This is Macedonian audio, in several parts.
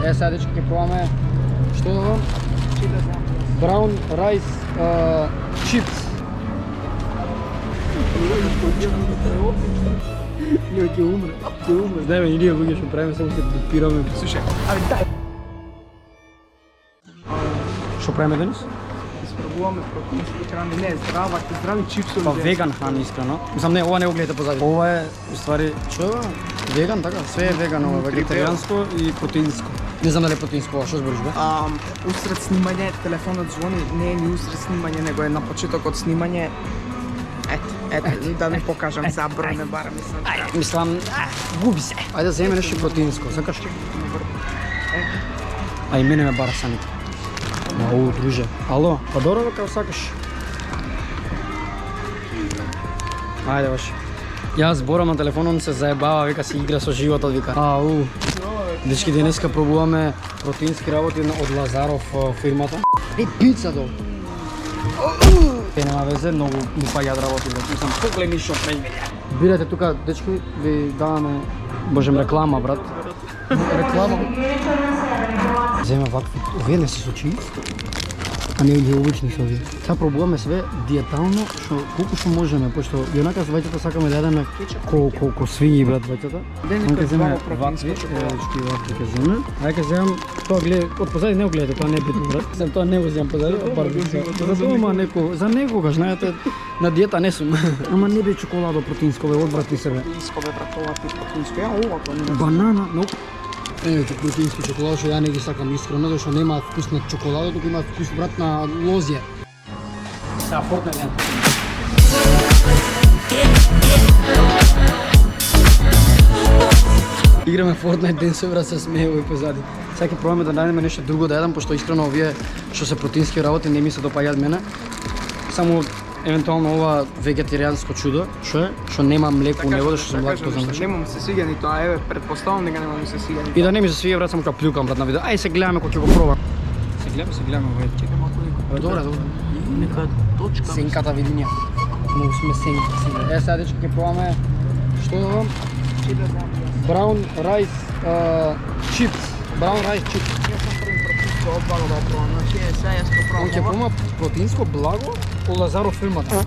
Сега дечки ќе пробаме што е ова? Браун райс чипс. Ние ќе умре. Дај ме, ние луѓе што правиме, само ќе допираме. Слушај, аби дај. Што правиме денес? Испробуваме протеински храни, не здрава, здрави чипсови. Па веган храни искрено. Мислам не, ова не го гледате позади. Ова е уствари што е ова? Веган, така? Све е веган, ова вегетаријанско и протеинско. Не знам дали е протеинско, што збориш бе? Усред снимање, телефонот звони, не е ни усред снимање, него е на почетокот снимање. Ето, да не покажам забране, барам мислам. Мислам, губи се. Ајде да земе нешто протеинско, сакаш? А и мене ме бара саните. Ау, друже. Ало, па добро бе, како сакаш. Ајде баш. Јас зборам на телефонот, се заебава, вика си игра со животот, вика. Ау. Дечки, денеска пробуваме протеински работи од Лазаров фирмата. Пица долу. Нема везе, многу ми паѓаат работи, брат. Мислам, погледни шо прејме. Бирате тука, дечки, ви даваме, можем реклама, брат. Реклама. Зема вакви, овие не се со чиз, а не ги обични се овие. Сега пробуваме све диетално, колку што можеме, пошто и онака со вајцата сакаме да јадеме колку свињи, брат, вајцата. Он ќе земе вакви, шки вакви ќе земе. Ај ќе земам, тоа гледа, од позади не го гледате, тоа не е битно, брат. Сем тоа не го земам позади, за дома неко, за некогаш, знаете, на диета не сум. Ама не бе чоколадо протеинско, бе, одвратни се бе. Протеинско бе, брат, ова ти протеинско, ја ова тоа не. Банана, но протеински чоколада, што ја не ги сакам искрено, зашто нема вкус на чоколада, туку има вкус, брат, на лозје. Сега Fortnite ден. Играме Fortnite ден, се брат, се смее овој позади. Сега ќе пробаме да најдеме нешто друго да јадам, пошто искрено овие што се протеински работи не ми се допаѓаат мене. Само евентуално ова вегетаријанско чудо, што нема млеко у него, што сум лактоза значи. Нема ми се свиѓа ни тоа, еве, претпоставам дека нема ми се свиѓа ни тоа. И да не ми се свиѓа, брат, само ка плюкам, брат, на видео. Ај се гледаме кога ќе го пробам. Се гледаме, овој. Чекам малку некој. Добре. Нека точка. Сенката видиња. Многу сме сенки. Сега дечки ќе пробаме што е ова? Браун райс чипс. Браун райс чипс. Јас сум први протеинско од благо да пробам. Значи сега јас го пробам. Он ќе пробам протеинско благо од Лазаров фирмата.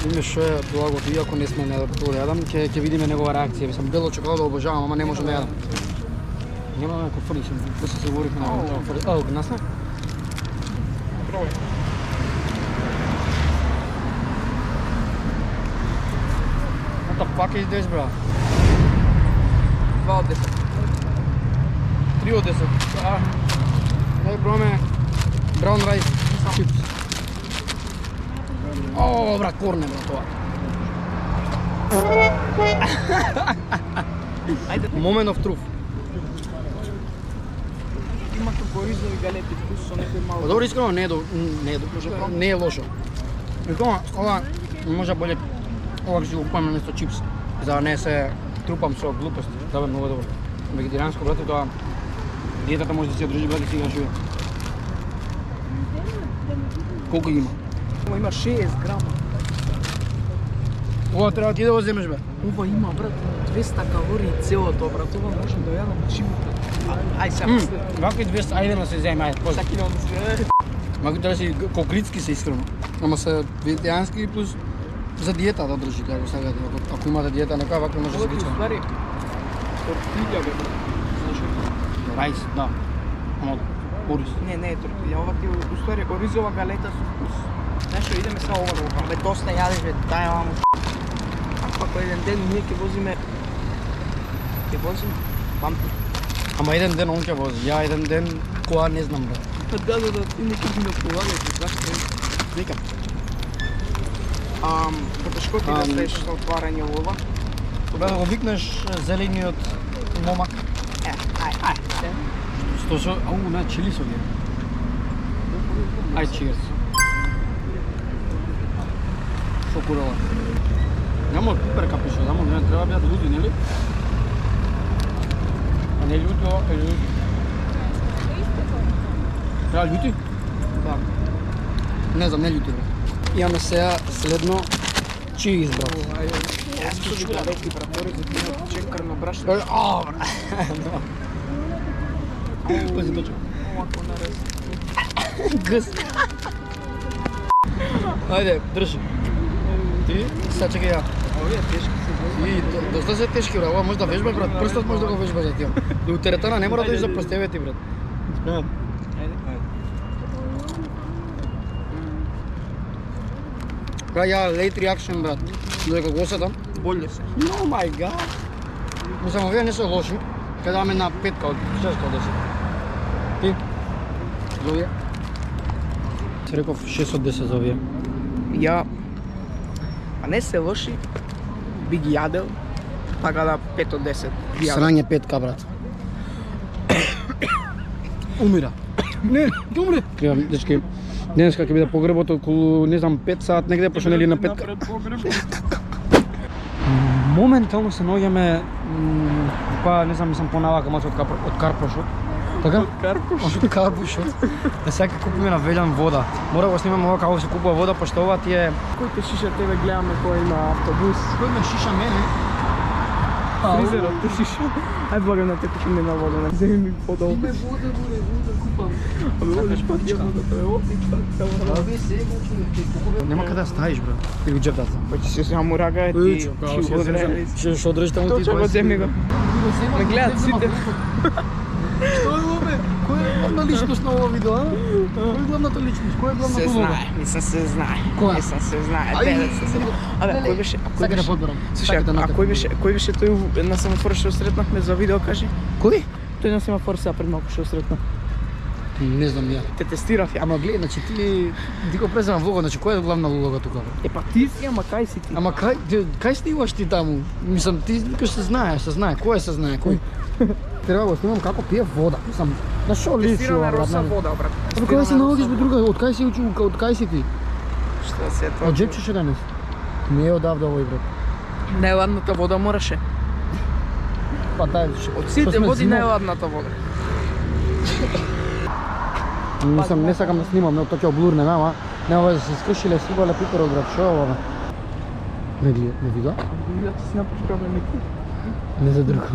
Име што е благото, иако не сме на да јадам, ќе видиме негова реакција. Мислам, бело чоколадо обожавам, ама не можам да јадам. Немаме кофри, после се говорихме на кофри. Ау, насна? Пробај. What the fuck is this, bro? 2 од 10. 3 од 10. Дај пробаме браун райс чипс. О, брат, корне, брат, тоа. Moment of truth. Има како ризови галети вкус со некој мал. Добро, искрено не е добро, не е лошо. Искрено, ова може боле, ова ќе си го купам место чипс, за да не се трупам со глупости. Това е многу добро. Вегетаријанско, брате, тоа диетата може да се одржи, брате, си играш вие. Колку има? Ова има 6 грама. Ова треба ти да го земеш, бе. Ова има, брат, 200 калории целото, брат. Ова можам да јадам чимута. Ај сега. Вакви 200, ајде да се земе, ајде, позна. Сакилам да се. Вакви треба си кокритски се искрено. Ама се вегетаријански плюс за диета да држите, ако сакате. Ако имате диета нека, вакви може да се дича. Ствари, тортилја, бе, брат. Знаеш ли? Райс, да. Ама ориз. Не е тортилја, ова ти е уствари оризова галета со вкус. Знаеш што, идеме сега ова да го правиме. Доста јадеш, бе, дај ама. Ако еден ден ние ќе возиме памти. Ама еден ден он ќе вози, ја еден ден која не знам, брат. Да, ти не ќе ми наполагај, зашто? Нека. Потешко ти да стоиш со отварање ова? Кога да го викнеш зелениот момак. Ај. Што со, на чили со ги. Ај, cheers. Шо курала? Нема пипер капишо, само не треба бидат луди, нели? А не луди, ова е луди. Треба луди? Да. Не знам, не луди, бре. Имаме сега следно чиз, брат. Далеки братори за тие чекарно брашно. О, бра. Пази точно. Овако нарез. Гъс. Ајде, држи. Ти, сега чекай ја. Овие тешки се. И доста се тешки, бра. Ова може да вежбаш, брат. Прстот може да го вежбаш за тие. И у теретана не мора да идеш за прстевете, брат. Спремат. Бра, ја late reaction, брат. Додека го осетам. Боле се. Oh my god. Мислам, овие не се лоши. Кај даваме на 5 од 6 од 10. Ти? За овие? Се реков 6 од 10 за овие. Ја не се лоши. Би ги јадел. Така да 5 од 10. ги јадел. Срање 5 брат. Умира. Не, ќе умре. Кривам, дечки. Денеска ќе биде погребот околу, не знам, 5 сат, негде пошто нели на 5. Моментално се наоѓаме па не знам, мислам понавака мачо од Карпошот. Така? Од Карпошот. Да сега купиме на Велјан вода. Мора да го снимаме ова како се купува вода, пошто ова ти е... Кој те шиша тебе гледаме кој има автобус. Кој ме шиша мене? Фризерот те шиша. Ај благам да те купиме на вода, не земи ми подолу. Име вода купам. Абе, одиш пат јавно тоа е опит. Абе, сега човек, нема каде да ставиш, бре. Или го джептата. Па ќе се само рага е ти. Што одржиш таму ти? Точно го земи го. Ме гледат сите. Што е ова бе? Кој е главна личност на ова видео, а? Кој е главната личност? Кој е главната Се улога? знае, мислам се знае. Која? Мислам се знае. Ај, Абе, кој беше? Сака да подберам. Слушај, кој беше тој на семафор што сретнахме за видео, кажи? Кој? Тој на семафор сега пред малку што сретнав. Не знам ја. Те тестирав ја. Ама гледај, значи ти го презрам влогот, значи која е главна улога тука бе? Па ти си, ама кај си ти? Ама кај снимаш ти таму? Мислам, ти викаш се знае, кој се знае, кој? Треба го снимам како пие вода. Мислам, на шо личи Тестираме ова, брат? роса вода, брат. Абе, кога се наоѓаш бе друга? Од кај си учил, од кај си ти? Што се тоа? Од джепчеше денес? Не е одавда овој брат. Најладната вода мораше. Па тај, Од сите води најладната вода. Мислам, не сакам да снимам, но тоа ќе облурне, ама нема да се скршиле сибале пиперот брат, шо е ова? Не вида? Ја ти си напушкаме неки. Не за друго.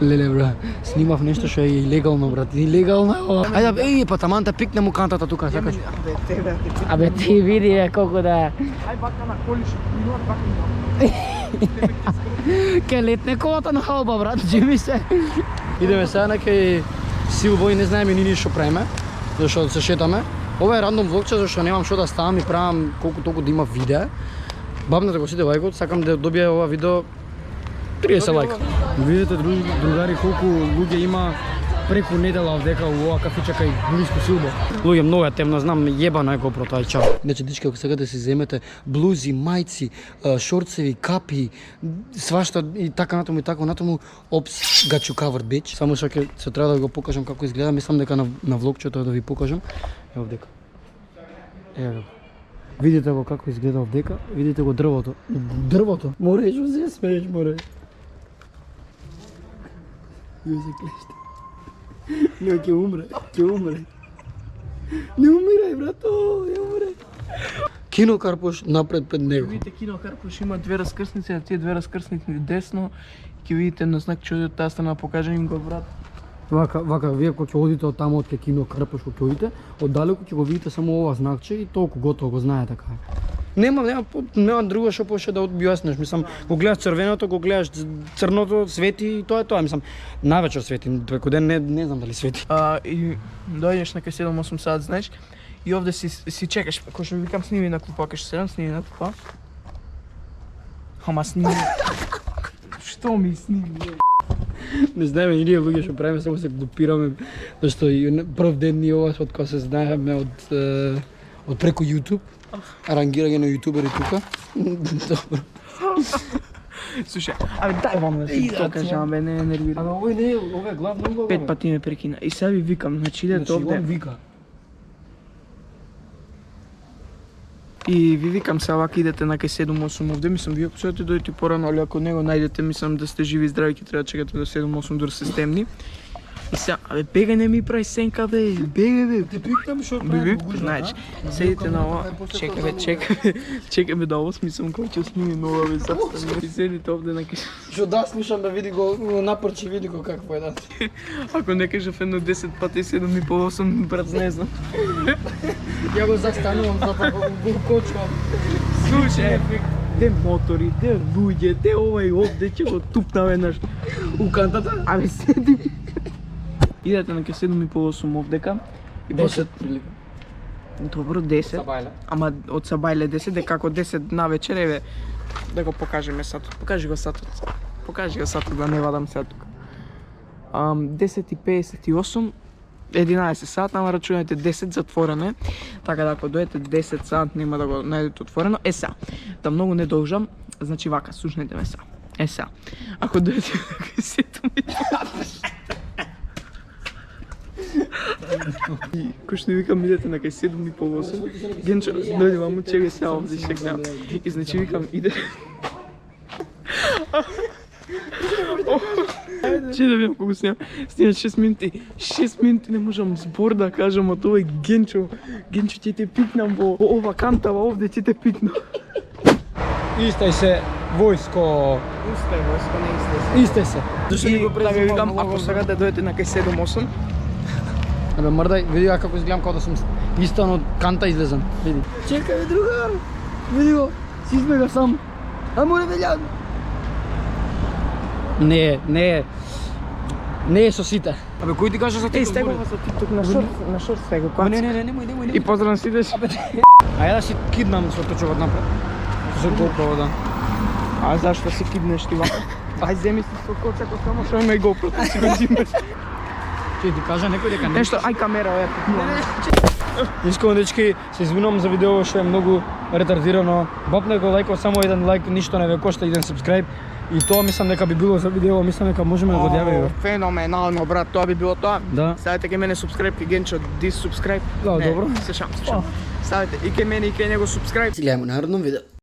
Леле брат, снимав нешто што е илегално брат, илегално е ова. Ајде, еј, па таман те пикне му кантата тука, сакаш. Абе, тебе, Абе ти види бе колку да е. Ај бака на колиш, минува бака на. Ке летне колата на халба брат, джими се. Идеме сега некај Силво и не знаеме ни ништо правиме, зашто се шетаме. Ова е рандом влогче зашто немам што да ставам и правам колку толку да има видеа. Бабната го сите лајкот, сакам да добие ова видео 30 лајка. Видите другари колку луѓе има преку недела овдека у ова кафиче кај блиску Силбо. Луѓе многу е темно, знам, јебано е GoPro тоа, чао. Значи дечки, ако сакате да си земете блузи, мајци, шорцеви, капи, свашта и така натаму, опс, got you covered, bitch. Само што ќе се треба да го покажам како изгледа, мислам дека на влогчето да ви покажам. Ево овдека. Ево го. Видите го како изгледа овдека, видите го дрвото. Дрвото? Мореш, се смееш, море. Јо се клеште. Не, ќе умре. Не умирај, брато, не умре. Кино Карпош напред пред него. Видите, Кино Карпош има две раскрсници, а тие две раскрсници десно ќе видите на знак че од таа страна, покажам им го брат. Вака, вие кога ќе одите од таму од Кино Карпош, кога ќе одите, оддалеку ќе го видите само ова знакче и толку готово го знае така. Нема друго што поше да објасниш, мислам, го гледаш црвеното, го гледаш црното, свети и тоа е тоа, мислам, навечер свети, преку ден не знам дали свети. И дојдеш на 7-8 сат, знаеш, и овде си чекаш, кој што викам сними на клупа, кај што седам, сними на клупа. Ама сними. Што ми сними? Не знаеме и ние луѓе што правиме, само се глупираме, зашто и прв ден ни ова од кога се знаеме од преку YouTube, рангирање на јутубери тука. Добро. Слушај, абе дај вам да си тоа кажам, бе, не нервирам. Ама овој не е, ова е главна улога. 5 пати ме прекина. И сега ви викам, значи идете овде. Он вика. И ви викам се вака идете на кај 7-8 овде, мислам вие ако сете дојдете порано, али ако не го најдете, мислам да сте живи и здрави, ќе треба да чекате до 7-8 дури се стемни. И сега, абе, бегај, не ми прави сенка, бе, бегај, бе. Ти пикнам што Бегај, значи, седите на ова, чекай, бе, да осмислам кој ќе сними нова, бе, састан. И седите овде на киш. Што да слушам да види го напрчи, види го какво е да. Ако не кажав едно 10 пати 7,5-8, брат, не знам. Ја го застанувам, затоа го кочувам. Слушај, де мотори, де луѓе, де овај овде, ќе го тупнаме наш У кантата? Абе, седи. Идете на ке 7,5-8 овдека. И 10 прилика. Добро, 10. Сабајле. Ама од Сабајле 10, дека како 10 на вечер, еве, да го покажеме сатот. Покажи го сатот. Покажи го сатот, да не вадам сега тука. 10:58, 11 сат, ама рачунајте 10 затворено е. Така да ако дојдете 10 сат нема да го најдете отворено. Е са, да многу не должам, значи вака, слушнете ме са. Е са, ако дојдете на сетом и кој што викам идете на кај 7,5-8, Генчо, дојде ваму, чекај сега овде, шекнам. И значи викам, иде... Че да видам колку снимам. Снимам 6 минути. 6 минути не можам збор да кажам од овој Генчо. Генчо, ќе те пикнам во ова кантава овде, ќе те пикнам. Истај се, војско. Устај, војско, не истај Истај се. Зашто И да ви викам, ако сега да дојдете на кај 7-8, Абе, мрдај, види ја како изгледам како да сум истан од канта излезам. Види. Чекај, другар. Види го, си избега сам. А море велјан. Не е со сите. Абе, кој ти кажа за Еј, стегува за TikTok на шорт стегу. Не, немој. И поздрав на сите. Ајде да си киднам со точокот напред. Со GoPro, да. А зашто си киднеш ти вака? Ај, земи си со коцето само што има и GoPro, ти си го зимеш. Ќе ти кажа некој дека не. Нешто, ај камера, е. Искам дечки, се извинувам за видео што е многу ретардирано. Бапне го лајков, само еден лајк, ништо не ве кошта, еден сабскрајб. И тоа мислам дека би било за видео, мислам дека можеме да го одјавиме. Феноменално, брат, тоа би било тоа. Да. Ставете кај мене subscribe, кај Генчо дисubscribe. Да, добро. Се шам. Ставете и кај мене и кај него subscribe. Си гледаме наредно видео.